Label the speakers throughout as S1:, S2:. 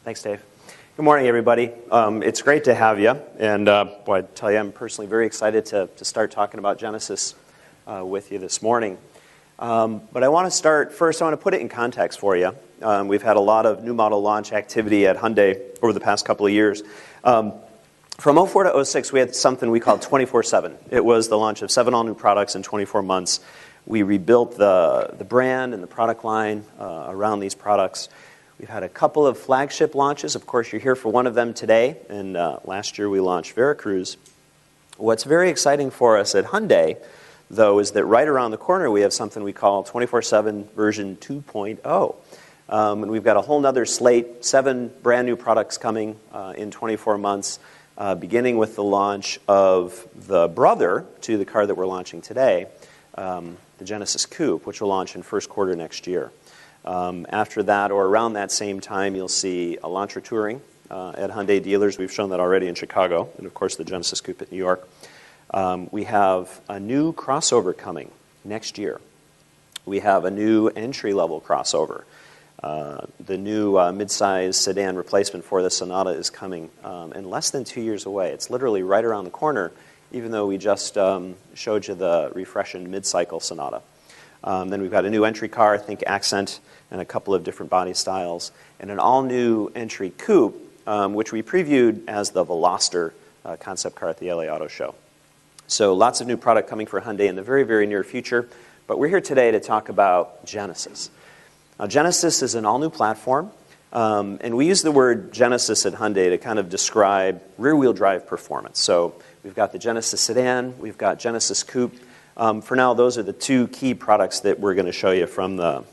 S1: Thanks, Dave. Good morning, everybody. It's great to have you. And boy, I tell you, I'm personally very excited to start talking about Genesis with you this morning. But I want to start, first I want to put it in context for you. We've had a lot of new model launch activity at Hyundai over the past couple of years. From 04 to 06, we had something we called 24/7. It was the launch of 7 all-new products in 24 months. We rebuilt the brand and the product line around these products. We've had a couple of flagship launches. Of course, you're here for one of them today. And last year we launched Veracruz. What's very exciting for us at Hyundai, though, is that right around the corner we have something we call 24/7 version 2.0. And we've got a whole nother slate, 7 brand new products coming in 24 months, beginning with the launch of the brother to the car that we're launching today, the Genesis Coupe, which will launch in first quarter next year. After that, or around that same time, you'll see Elantra Touring at Hyundai dealers. We've shown that already in Chicago, and of course the Genesis Coupe at New York. We have a new crossover coming next year. We have a new entry-level crossover. The new midsize sedan replacement for the Sonata is coming in less than 2 years away. It's literally right around the corner, even though we just showed you the refreshed mid-cycle Sonata. Then we've got a new entry car, I think Accent, and a couple of different body styles, and an all-new entry coupe, which we previewed as the Veloster concept car at the LA Auto Show. So lots of new product coming for Hyundai in the very, very near future, but we're here today to talk about Genesis. Now, Genesis is an all-new platform, and we use the word Genesis at Hyundai to kind of describe rear-wheel drive performance. So we've got the Genesis sedan, we've got Genesis Coupe. For now, those are the 2 key products that we're going to show you from the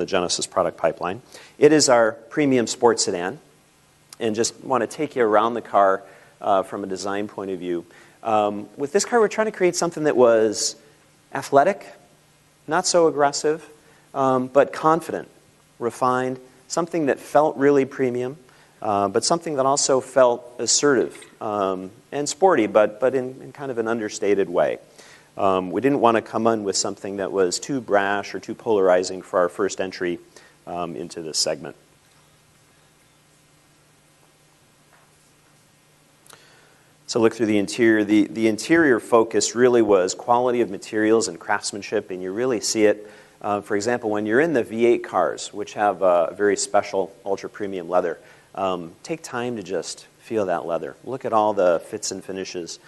S1: Genesis product pipeline. It is our premium sports sedan, and just want to take you around the car from a design point of view. With this car, we're trying to create something that was athletic, not so aggressive, but confident, refined, something that felt really premium, but something that also felt assertive and sporty, but in kind of an understated way. We didn't want to come in with something that was too brash or too polarizing for our first entry into this segment. So look through the interior. The interior focus really was quality of materials and craftsmanship, and you really see it. For example, when you're in the V8 cars, which have a very special ultra-premium leather, take time to just feel that leather. Look at all the fits and finishes.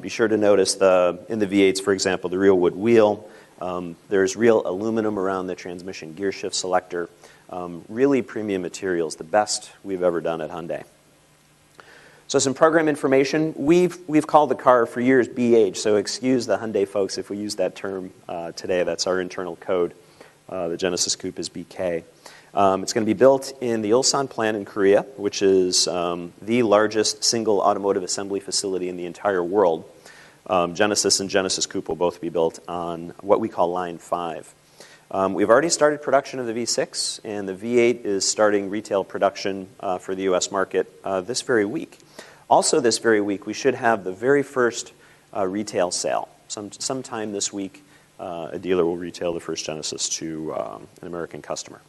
S1: Be sure to notice in the V8s, for example, the real wood wheel. There's real aluminum around the transmission gear shift selector. Really premium materials, the best we've ever done at Hyundai. So some program information. We've called the car for years BH, so excuse the Hyundai folks if we use that term today. That's our internal code. The Genesis Coupe is BK. It's going to be built in the Ulsan plant in Korea, which is the largest single automotive assembly facility in the entire world. Genesis and Genesis Coupe will both be built on what we call Line 5. We've already started production of the V6, and the V8 is starting retail production for the U.S. market this very week. Also this very week, we should have the very first retail sale. Sometime this week, a dealer will retail the first Genesis to an American customer.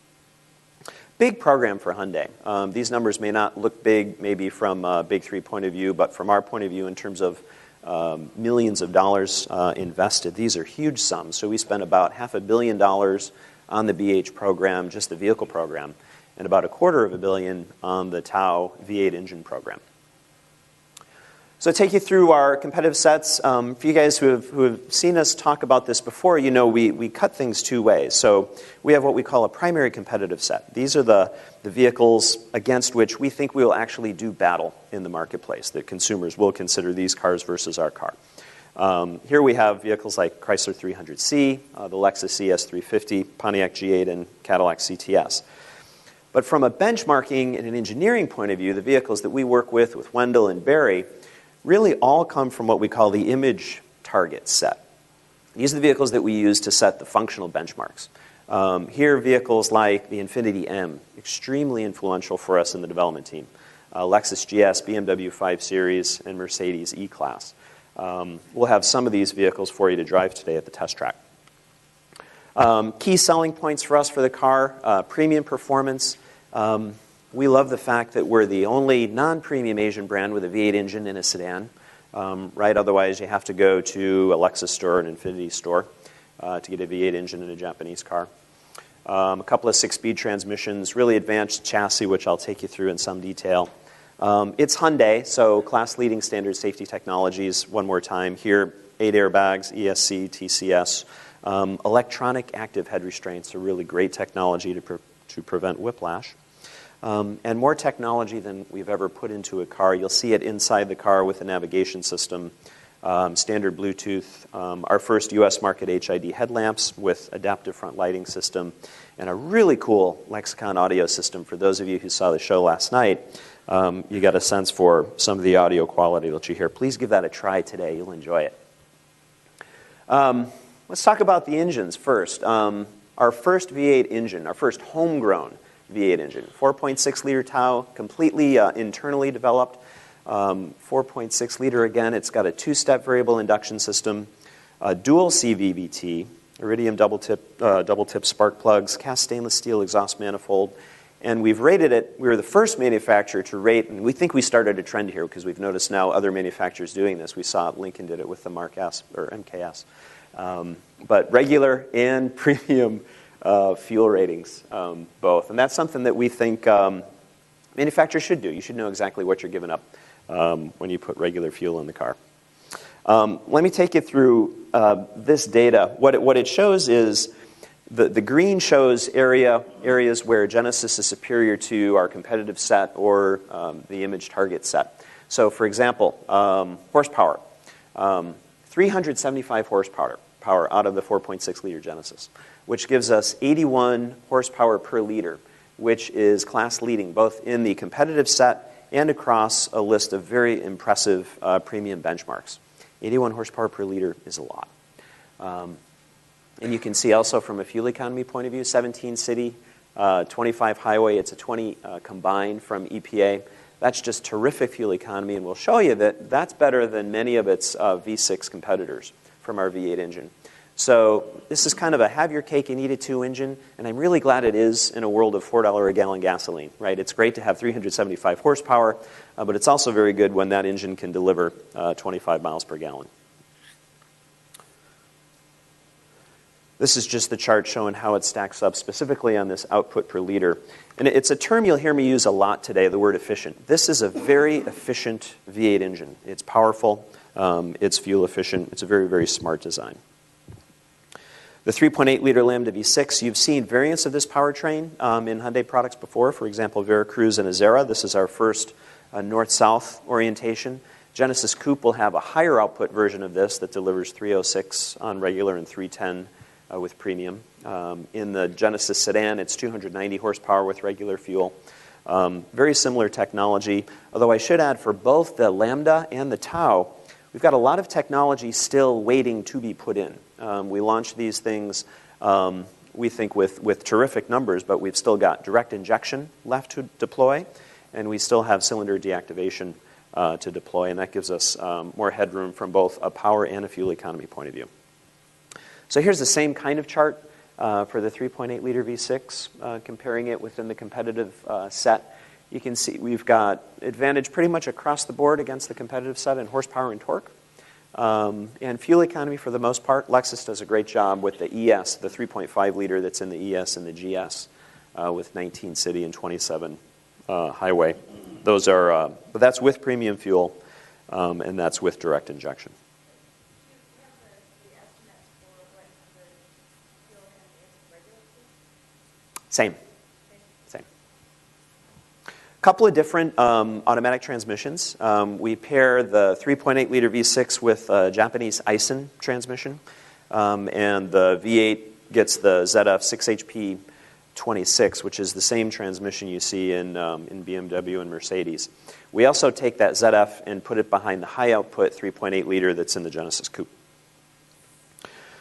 S1: Big program for Hyundai. These numbers may not look big maybe from a Big Three point of view, but from our point of view in terms of millions of dollars invested, these are huge sums. So we spent about $500 million on the BH program, just the vehicle program, and about $250 million on the Tau V8 engine program. So take you through our competitive sets. For you guys who have seen us talk about this before, you know we cut things 2 ways. So we have what we call a primary competitive set. These are the vehicles against which we think we will actually do battle in the marketplace, that consumers will consider these cars versus our car. Here we have vehicles like Chrysler 300C, the Lexus ES350, Pontiac G8, and Cadillac CTS. But from a benchmarking and an engineering point of view, the vehicles that we work with Wendell and Barry, really all come from what we call the image target set. These are the vehicles that we use to set the functional benchmarks. Here, vehicles like the Infiniti M, extremely influential for us in the development team. Lexus GS, BMW 5 Series, and Mercedes E-Class. We'll have some of these vehicles for you to drive today at the test track. Key selling points for us for the car, premium performance. We love the fact that we're the only non-premium Asian brand with a V8 engine in a sedan. Right? Otherwise, you have to go to a Lexus store, an Infiniti store, to get a V8 engine in a Japanese car. A couple of 6-speed transmissions, really advanced chassis, which I'll take you through in some detail. It's Hyundai, so class-leading standard safety technologies. One more time here, 8 airbags, ESC, TCS. Electronic active head restraints are really great technology to prevent whiplash. And more technology than we've ever put into a car. You'll see it inside the car with a navigation system, standard Bluetooth, our first U.S. market HID headlamps with adaptive front lighting system, and a really cool Lexicon audio system. For those of you who saw the show last night, you got a sense for some of the audio quality that you hear. Please give that a try today. You'll enjoy it. Let's talk about the engines first. Our first V8 engine, our first homegrown V8 engine, 4.6-liter TAO, completely internally developed. 4.6-liter again. It's got a 2-step variable induction system, dual CVVT, iridium double-tip spark plugs, cast stainless steel exhaust manifold, and we've rated it. We were the first manufacturer to rate, and we think we started a trend here because we've noticed now other manufacturers doing this. We saw Lincoln did it with the Mark S or MKS, but regular and premium fuel ratings, both. And that's something that we think manufacturers should do. You should know exactly what you're giving up when you put regular fuel in the car. Let me take you through this data. What it shows is the green shows areas where Genesis is superior to our competitive set or the image target set. So, for example, horsepower. 375 horsepower out of the 4.6-liter Genesis, which gives us 81 horsepower per liter, which is class-leading both in the competitive set and across a list of very impressive premium benchmarks. 81 horsepower per liter is a lot. And you can see also from a fuel economy point of view, 17 city, 25 highway, it's a 20 combined from EPA. That's just terrific fuel economy, and we'll show you that that's better than many of its V6 competitors from our V8 engine. So this is kind of a have your cake and eat it too engine, and I'm really glad it is in a world of $4 a gallon gasoline, right? It's great to have 375 horsepower, but it's also very good when that engine can deliver 25 miles per gallon. This is just the chart showing how it stacks up specifically on this output per liter. And it's a term you'll hear me use a lot today, the word efficient. This is a very efficient V8 engine. It's powerful, it's fuel efficient, it's a very, very smart design. The 3.8-liter Lambda V6, you've seen variants of this powertrain in Hyundai products before, for example, Veracruz and Azera. This is our first north-south orientation. Genesis Coupe will have a higher output version of this that delivers 306 on regular and 310 with premium. In the Genesis sedan, it's 290 horsepower with regular fuel. Very similar technology, although I should add for both the Lambda and the TAO, we've got a lot of technology still waiting to be put in. We launched these things, we think, with terrific numbers, but we've still got direct injection left to deploy, and we still have cylinder deactivation to deploy, and that gives us more headroom from both a power and a fuel economy point of view. So here's the same kind of chart for the 3.8-liter V6, comparing it within the competitive set. You can see we've got advantage pretty much across the board against the competitive set in horsepower and torque. And fuel economy, for the most part, Lexus does a great job with the ES, the 3.5-liter that's in the ES and the GS, with 19 city and 27 highway. Those are, but that's with premium fuel, and that's with direct injection. Same. Couple of different automatic transmissions. We pair the 3.8-liter V6 with a Japanese Aisin transmission, and the V8 gets the ZF 6HP 26, which is the same transmission you see in BMW and Mercedes. We also take that ZF and put it behind the high-output 3.8-liter that's in the Genesis Coupe.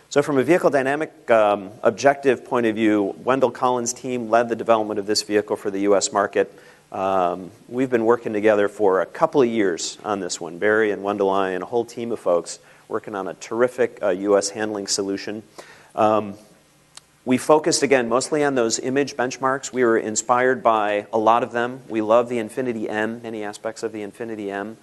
S1: So from a vehicle dynamic objective point of view, Wendell Collins' team led the development of this vehicle for the U.S. market. We've been working together for a couple of years on this one. Barry and Wendell and I and a whole team of folks working on a terrific U.S. handling solution. We focused, again, mostly on those image benchmarks. We were inspired by a lot of them. We love the Infiniti M, many aspects of the Infiniti M.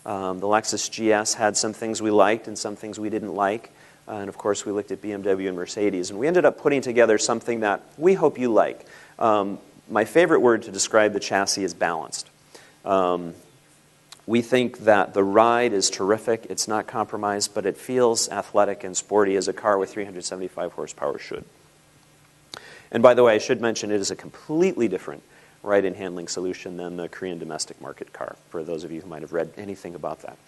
S1: The Lexus GS had some things we liked and some things we didn't like. And of course, we looked at BMW and Mercedes. And we ended up putting together something that we hope you like. My favorite word to describe the chassis is balanced. We think that the ride is terrific. It's not compromised, but it feels athletic and sporty as a car with 375 horsepower should. And by the way, I should mention it is a completely different ride and handling solution than the Korean domestic market car, for those of you who might have read anything about that.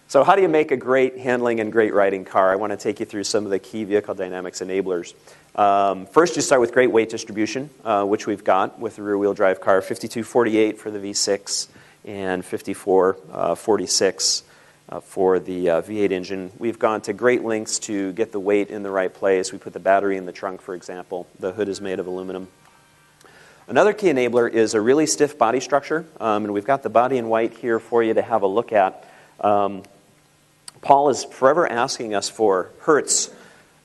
S1: So how do you make a great handling and great riding car? I want to take you through some of the key vehicle dynamics enablers. First, you start with great weight distribution, which we've got with the rear-wheel drive car, 5248 for the V6 and 5446 for the V8 engine. We've gone to great lengths to get the weight in the right place. We put the battery in the trunk, for example. The hood is made of aluminum. Another key enabler is a really stiff body structure, and we've got the body in white here for you to have a look at. Paul is forever asking us for Hertz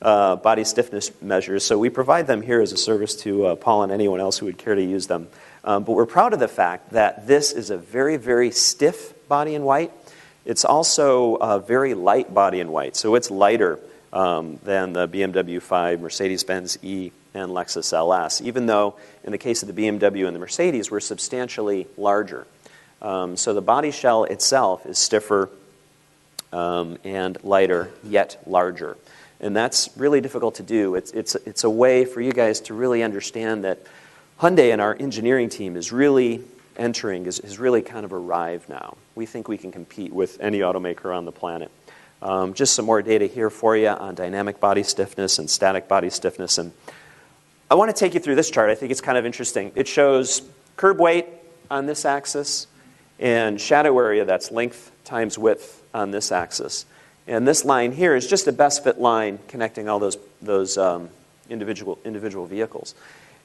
S1: body stiffness measures, so we provide them here as a service to Paul and anyone else who would care to use them. But we're proud of the fact that this is a very, very stiff body in white. It's also a very light body in white, so it's lighter than the BMW 5, Mercedes-Benz E, and Lexus LS, even though in the case of the BMW and the Mercedes, we're substantially larger. So the body shell itself is stiffer and lighter, yet larger. And that's really difficult to do. It's a way for you guys to really understand that Hyundai and our engineering team is really has really kind of arrived now. We think we can compete with any automaker on the planet. Just some more data here for you on dynamic body stiffness and static body stiffness. And I want to take you through this chart. I think it's kind of interesting. It shows curb weight on this axis and shadow area, that's length times width, on this axis. And this line here is just a best fit line connecting all those individual vehicles.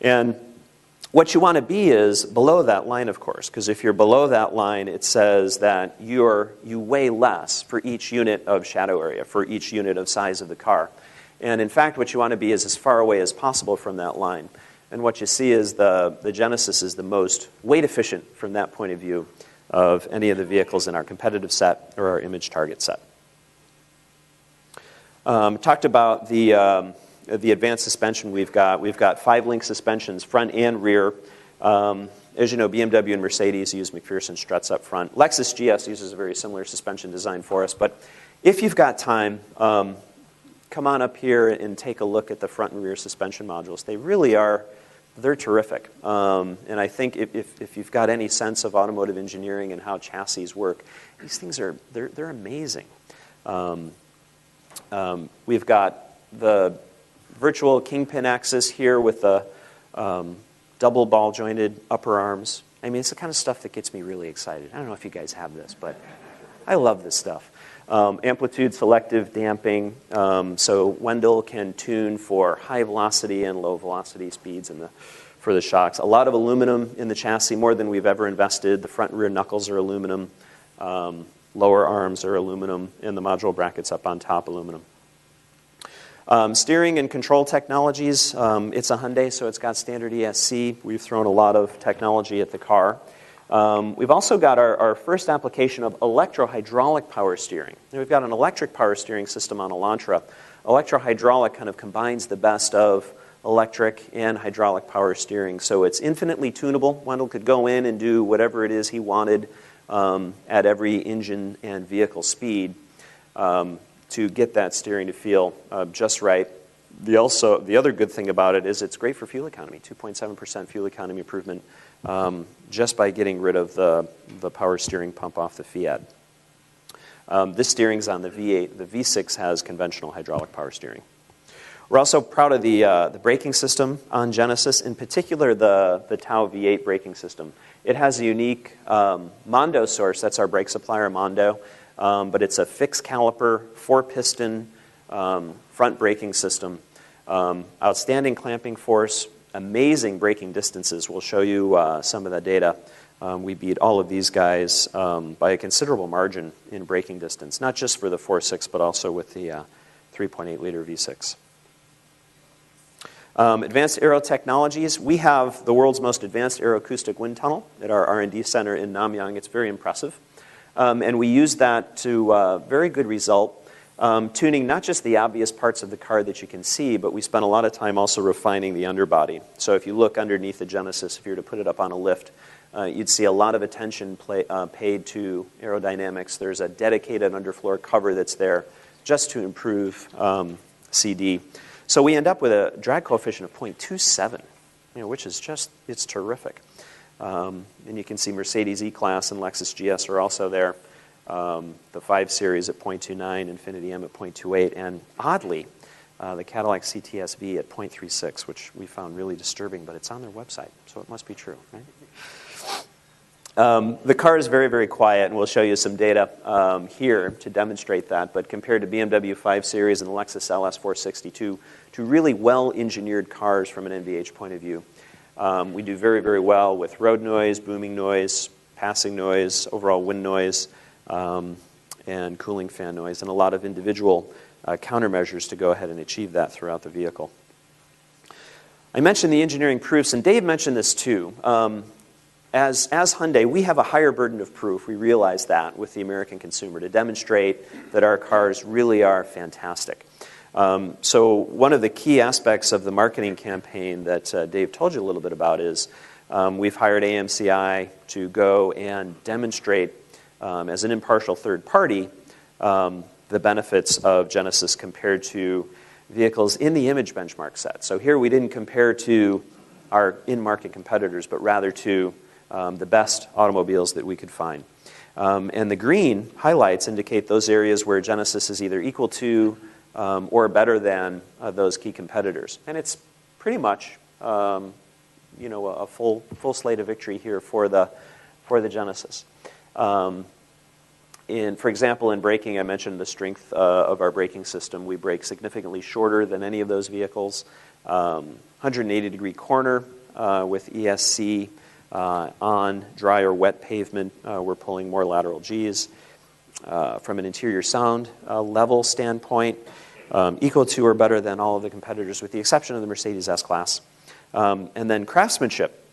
S1: And what you want to be is below that line, of course, because if you're below that line, it says that you weigh less for each unit of shadow area, for each unit of size of the car. And in fact, what you want to be is as far away as possible from that line. And what you see is the Genesis is the most weight efficient from that point of view of any of the vehicles in our competitive set or our image target set. Talked about the advanced suspension we've got. We've got 5-link suspensions, front and rear. As you know, BMW and Mercedes use McPherson struts up front. Lexus GS uses a very similar suspension design for us. But if you've got time, come on up here and take a look at the front and rear suspension modules. They really are, they're terrific. And I think if you've got any sense of automotive engineering and how chassis work, these things they're amazing. We've got the virtual kingpin axis here with the double ball jointed upper arms. I mean, it's the kind of stuff that gets me really excited. I don't know if you guys have this, but I love this stuff. Amplitude selective damping, so Wendell can tune for high velocity and low velocity speeds for the shocks. A lot of aluminum in the chassis, more than we've ever invested. The front and rear knuckles are aluminum. Lower arms are aluminum, and the module brackets up on top aluminum. Steering and control technologies, it's a Hyundai, so it's got standard ESC. We've thrown a lot of technology at the car. We've also got our first application of electro-hydraulic power steering. And we've got an electric power steering system on Elantra. Electro-hydraulic kind of combines the best of electric and hydraulic power steering. So it's infinitely tunable. Wendell could go in and do whatever it is he wanted at every engine and vehicle speed to get that steering to feel just right. The other good thing about it is it's great for fuel economy, 2.7% fuel economy improvement just by getting rid of the power steering pump off the Fiat. This steering's on the V8. The V6 has conventional hydraulic power steering. We're also proud of the braking system on Genesis, in particular the Tau V8 braking system. It has a unique Mondo source. That's our brake supplier, Mondo. But it's a fixed caliper, 4-piston front braking system. Outstanding clamping force, amazing braking distances. We'll show you some of that data. We beat all of these guys by a considerable margin in braking distance, not just for the 4.6, but also with the 3.8-liter V6. Advanced Aero Technologies, we have the world's most advanced aeroacoustic wind tunnel at our R&D center in Namyang. It's very impressive. And we use that to very good result, tuning not just the obvious parts of the car that you can see, but we spent a lot of time also refining the underbody. So if you look underneath the Genesis, if you were to put it up on a lift, you'd see a lot of attention paid to aerodynamics. There's a dedicated underfloor cover that's there just to improve CD. So we end up with a drag coefficient of 0.27, which is just, it's terrific. And you can see Mercedes E-Class and Lexus GS are also there. The 5 Series at 0.29, Infiniti M at 0.28, and oddly, the Cadillac CTS-V at 0.36, which we found really disturbing, but it's on their website, so it must be true, right? The car is very, very quiet, and we'll show you some data here to demonstrate that. But compared to BMW 5 Series and the Lexus LS462, two really well-engineered cars from an NVH point of view, we do very, very well with road noise, booming noise, passing noise, overall wind noise, and cooling fan noise, and a lot of individual countermeasures to go ahead and achieve that throughout the vehicle. I mentioned the engineering proofs, and Dave mentioned this too. As Hyundai, we have a higher burden of proof. We realize that with the American consumer to demonstrate that our cars really are fantastic. So one of the key aspects of the marketing campaign that Dave told you a little bit about is we've hired AMCI to go and demonstrate as an impartial third party the benefits of Genesis compared to vehicles in the image benchmark set. So here we didn't compare to our in-market competitors, but rather to the best automobiles that we could find. And the green highlights indicate those areas where Genesis is either equal to or better than those key competitors. And it's pretty much a full slate of victory here for the Genesis. For example, in braking, I mentioned the strength of our braking system. We brake significantly shorter than any of those vehicles. 180-degree corner with ESC. On dry or wet pavement, we're pulling more lateral Gs. From an interior sound level standpoint, equal to or better than all of the competitors, with the exception of the Mercedes S-Class. And then craftsmanship,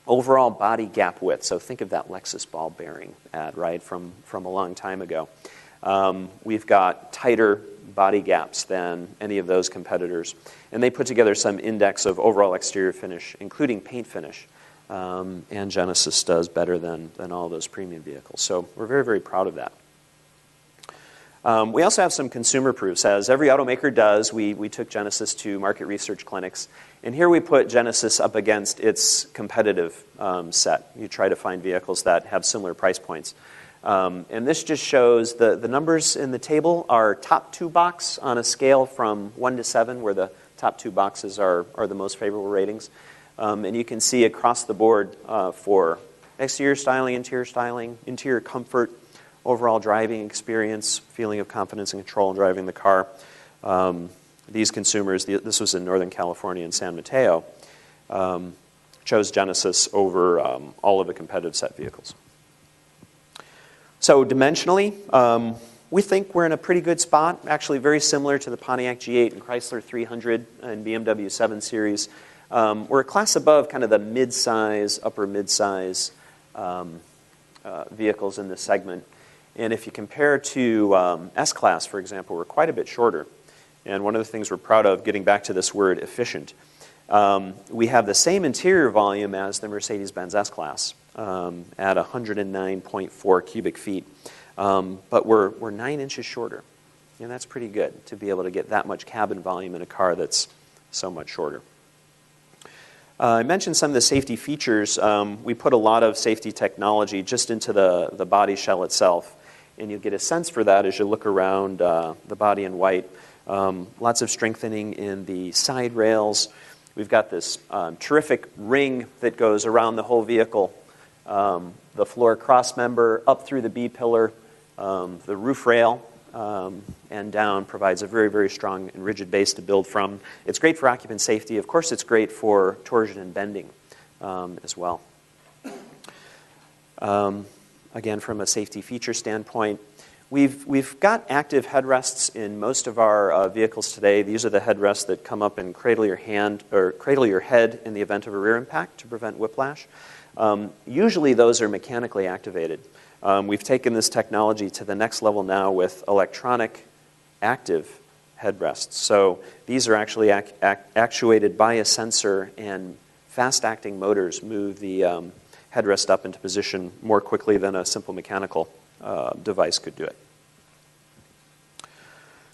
S1: overall body gap width. So think of that Lexus ball bearing ad, right, from a long time ago. We've got tighter body gaps than any of those competitors. And they put together some index of overall exterior finish, including paint finish. And Genesis does better than all those premium vehicles. So we're very, very proud of that. We also have some consumer proofs. As every automaker does, we took Genesis to market research clinics. And here we put Genesis up against its competitive set. You try to find vehicles that have similar price points. And this just shows the numbers in the table are top 2 box on a scale from 1 to 7, where the top 2 boxes are the most favorable ratings. And you can see across the board for exterior styling, interior comfort, overall driving experience, feeling of confidence and control in driving the car. These consumers, this was in Northern California and San Mateo, chose Genesis over all of the competitive set vehicles. So dimensionally, we think we're in a pretty good spot, actually very similar to the Pontiac G8 and Chrysler 300 and BMW 7 Series. We're a class above kind of the mid-size, upper mid-size vehicles in this segment. And if you compare to S-Class, for example, we're quite a bit shorter. And one of the things we're proud of, getting back to this word efficient, we have the same interior volume as the Mercedes-Benz S-Class at 109.4 cubic feet. But we're 9 inches shorter. And that's pretty good to be able to get that much cabin volume in a car that's so much shorter. I mentioned some of the safety features. We put a lot of safety technology just into the body shell itself. And you'll get a sense for that as you look around the body in white. Lots of strengthening in the side rails. We've got this terrific ring that goes around the whole vehicle. The floor cross member up through the B-pillar. The roof rail and down provides a very, very strong and rigid base to build from. It's great for occupant safety. Of course, it's great for torsion and bending as well. Again, from a safety feature standpoint, We've got active headrests in most of our vehicles today. These are the headrests that come up and cradle your head in the event of a rear impact to prevent whiplash. Usually those are mechanically activated. We've taken this technology to the next level now with electronic active headrests. So these are actually actuated by a sensor, and fast-acting motors move the headrest up into position more quickly than a simple mechanical device could do it.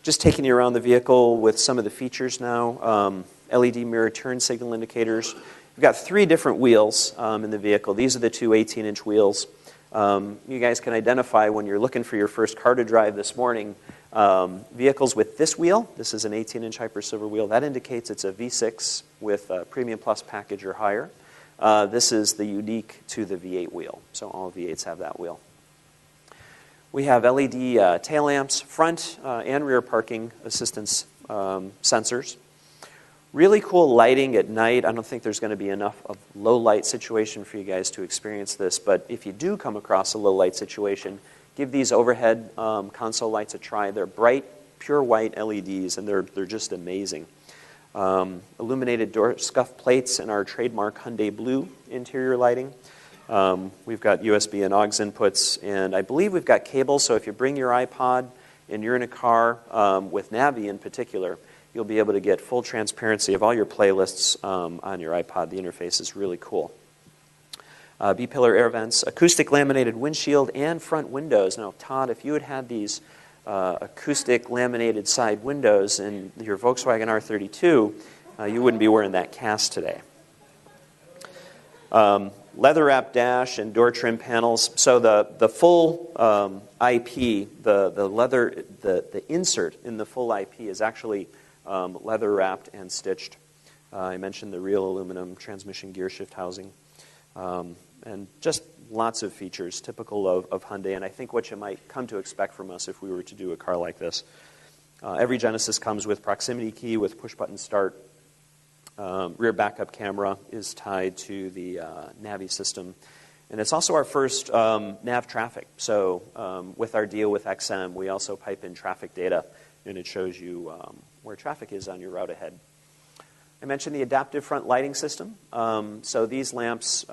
S1: Just taking you around the vehicle with some of the features now. LED mirror turn signal indicators. We've got 3 different wheels in the vehicle. These are the 2 18-inch wheels. You guys can identify when you're looking for your first car to drive this morning, vehicles with this wheel. This is an 18-inch Hyper Silver wheel. That indicates it's a V6 with a Premium Plus package or higher. This is the unique to the V8 wheel. So all V8s have that wheel. We have LED tail lamps, front and rear parking assistance sensors. Really cool lighting at night. I don't think there's going to be enough of low light situation for you guys to experience this, but if you do come across a low light situation, give these overhead console lights a try. They're bright, pure white LEDs, and they're just amazing. Illuminated door scuff plates and our trademark Hyundai Blue interior lighting. We've got USB and aux inputs, and I believe we've got cables, so if you bring your iPod and you're in a car with Navi in particular, you'll be able to get full transparency of all your playlists on your iPod. The interface is really cool. B-pillar air vents, acoustic laminated windshield, and front windows. Now, Todd, if you had had these acoustic laminated side windows in your Volkswagen R32, you wouldn't be wearing that cast today. Leather-wrapped dash and door trim panels. So the full IP, the leather, the insert in the full IP is actually leather-wrapped and stitched. I mentioned the real aluminum transmission gear shift housing. And just lots of features typical of Hyundai, and I think what you might come to expect from us if we were to do a car like this. Every Genesis comes with proximity key with push-button start. Rear backup camera is tied to the Navi system. And it's also our first nav traffic. So with our deal with XM, we also pipe in traffic data, and it shows you where traffic is on your route ahead. I mentioned the adaptive front lighting system. So these lamps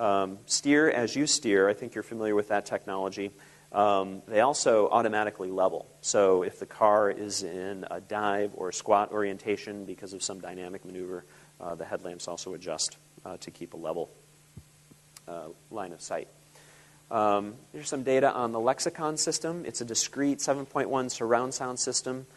S1: steer as you steer. I think you're familiar with that technology. They also automatically level. So if the car is in a dive or squat orientation because of some dynamic maneuver, the headlamps also adjust to keep a level line of sight. Here's some data on the Lexicon system. It's a discrete 7.1 surround sound system.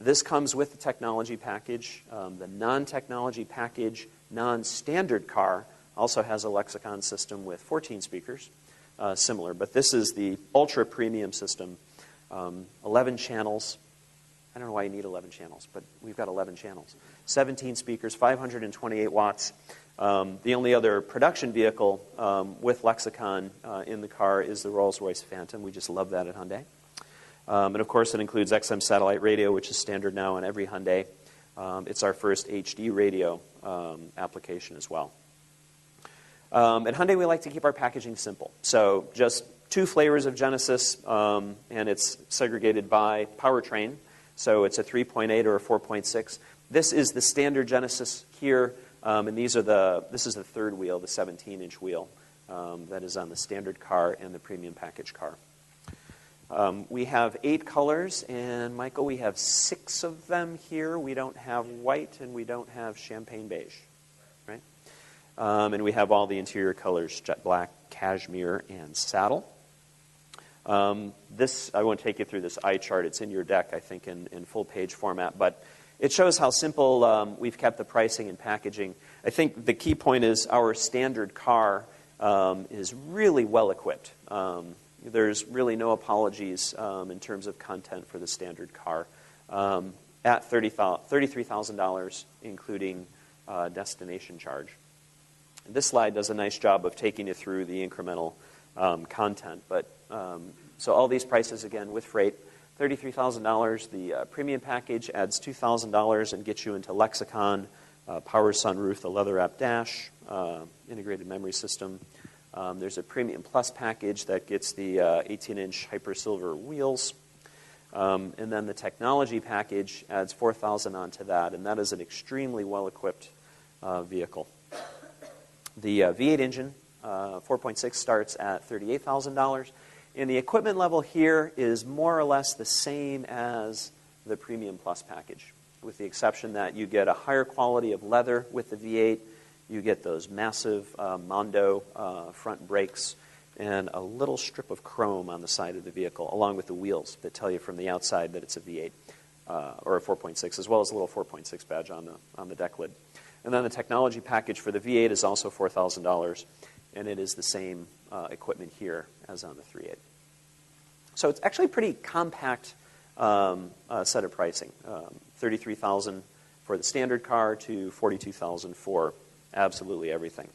S1: This comes with the technology package. The non-technology package, non-standard car also has a Lexicon system with 14 speakers, similar. But this is the ultra-premium system, 11 channels. I don't know why you need 11 channels, but we've got 11 channels. 17 speakers, 528 watts. The only other production vehicle with Lexicon in the car is the Rolls-Royce Phantom. We just love that at Hyundai. And of course, it includes XM satellite radio, which is standard now on every Hyundai. It's our first HD radio application as well. At Hyundai, we like to keep our packaging simple. So just 2 flavors of Genesis, and it's segregated by powertrain. So it's a 3.8 or a 4.6. This is the standard Genesis here, and this is the third wheel, the 17-inch wheel that is on the standard car and the premium package car. We have 8 colors, and Michael, we have 6 of them here. We don't have white, and we don't have champagne beige, right? And we have all the interior colors, jet black, cashmere, and saddle. This, I won't take you through this eye chart. It's in your deck, I think, in full page format, but it shows how simple we've kept the pricing and packaging. I think the key point is our standard car is really well equipped. There's really no apologies in terms of content for the standard car at $33,000, including destination charge. This slide does a nice job of taking you through the incremental content. But so all these prices, again, with freight, $33,000. The premium package adds $2,000 and gets you into Lexicon, power sunroof, the leather-wrapped dash, integrated memory system. There's a Premium Plus package that gets the 18-inch Hyper Silver wheels And then the technology package adds $4,000 onto that, and that is an extremely well-equipped vehicle. The V8 engine, 4.6, starts at $38,000. And the equipment level here is more or less the same as the Premium Plus package, with the exception that you get a higher quality of leather with the V8. You get those massive Mondo front brakes and a little strip of chrome on the side of the vehicle, along with the wheels that tell you from the outside that it's a V8 or a 4.6, as well as a little 4.6 badge on the deck lid. And then the technology package for the V8 is also $4,000, and it is the same equipment here as on the 3.8. So it's actually a pretty compact set of pricing, $33,000 for the standard car to $42,000 for absolutely everything.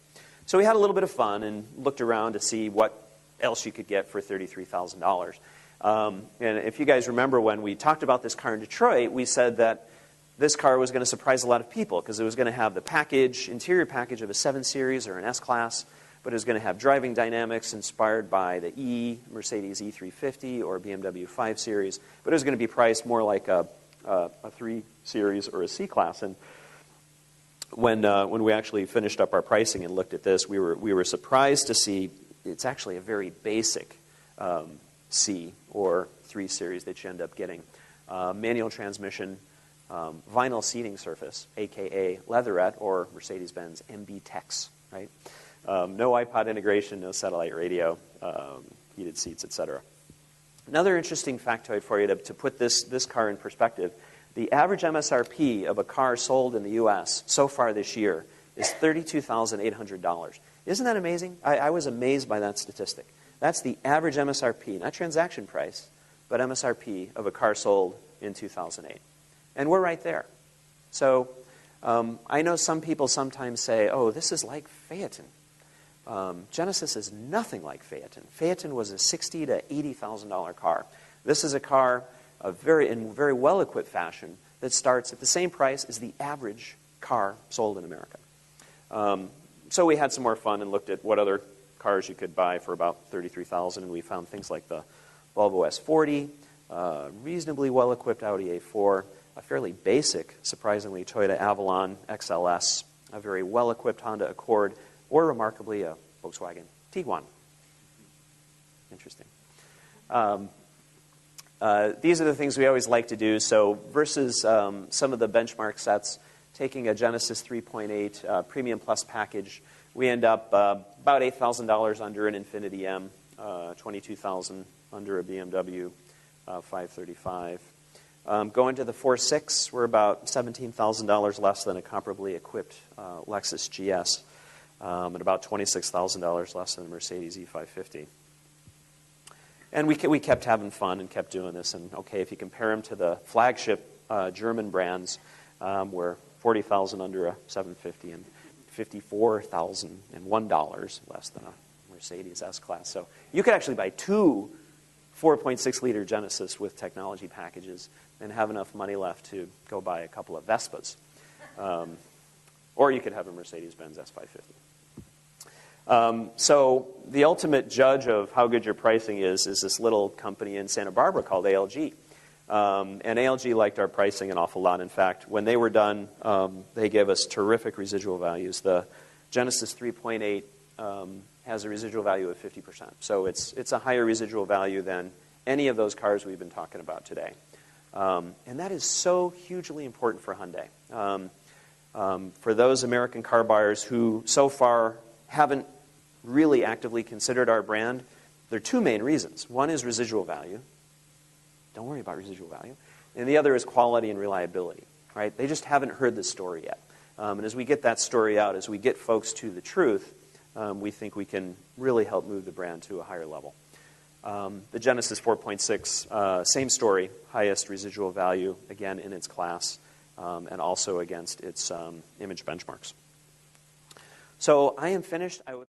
S1: So we had a little bit of fun and looked around to see what else you could get for $33,000. And if you guys remember when we talked about this car in Detroit, we said that this car was going to surprise a lot of people because it was going to have the package, interior package of a 7 Series or an S-Class, but it was going to have driving dynamics inspired by the Mercedes E350 or BMW 5 Series, but it was going to be priced more like a 3 Series or a C-Class. And when we actually finished up our pricing and looked at this, we were surprised to see it's actually a very basic C or 3 Series that you end up getting. Manual transmission, vinyl seating surface, a.k.a. leatherette or Mercedes-Benz MB Tex, right? No iPod integration, no satellite radio, heated seats, etc. Another interesting factoid for you to put this car in perspective, the average MSRP of a car sold in the U.S. so far this year is $32,800. Isn't that amazing? I was amazed by that statistic. That's the average MSRP, not transaction price, but MSRP of a car sold in 2008. And we're right there. So I know some people sometimes say, oh, this is like Phaeton. Genesis is nothing like Phaeton. Phaeton was a $60,000 to $80,000 car. This is a car in very well-equipped fashion that starts at the same price as the average car sold in America. So we had some more fun and looked at what other cars you could buy for about $33,000, and we found things like the Volvo S40, reasonably well-equipped Audi A4, a fairly basic, surprisingly, Toyota Avalon XLS, a very well-equipped Honda Accord, or remarkably, a Volkswagen Tiguan. Interesting. These are the things we always like to do. So versus some of the benchmark sets, taking a Genesis 3.8 Premium Plus package, we end up about $8,000 under an Infiniti M, $22,000 under a BMW 535. Going to the 4.6, we're about $17,000 less than a comparably equipped Lexus GS, and about $26,000 less than a Mercedes E550. And we kept having fun and kept doing this. And okay, if you compare them to the flagship German brands, we're $40,000 under a 750 and $54,001 less than a Mercedes S-Class. So you could actually buy two 4.6-liter Genesis with technology packages and have enough money left to go buy a couple of Vespas. Or you could have a Mercedes-Benz S550. So the ultimate judge of how good your pricing is this little company in Santa Barbara called ALG. And ALG liked our pricing an awful lot. In fact, when they were done, they gave us terrific residual values. The Genesis 3.8 has a residual value of 50%. So it's a higher residual value than any of those cars we've been talking about today. And that is so hugely important for Hyundai. For those American car buyers who so far haven't really actively considered our brand, there are two main reasons. One is residual value. Don't worry about residual value. And the other is quality and reliability. Right? They just haven't heard the story yet. And as we get that story out, as we get folks to the truth, we think we can really help move the brand to a higher level. The Genesis 4.6, same story, highest residual value, again, in its class, and also against its image benchmarks. So I am finished.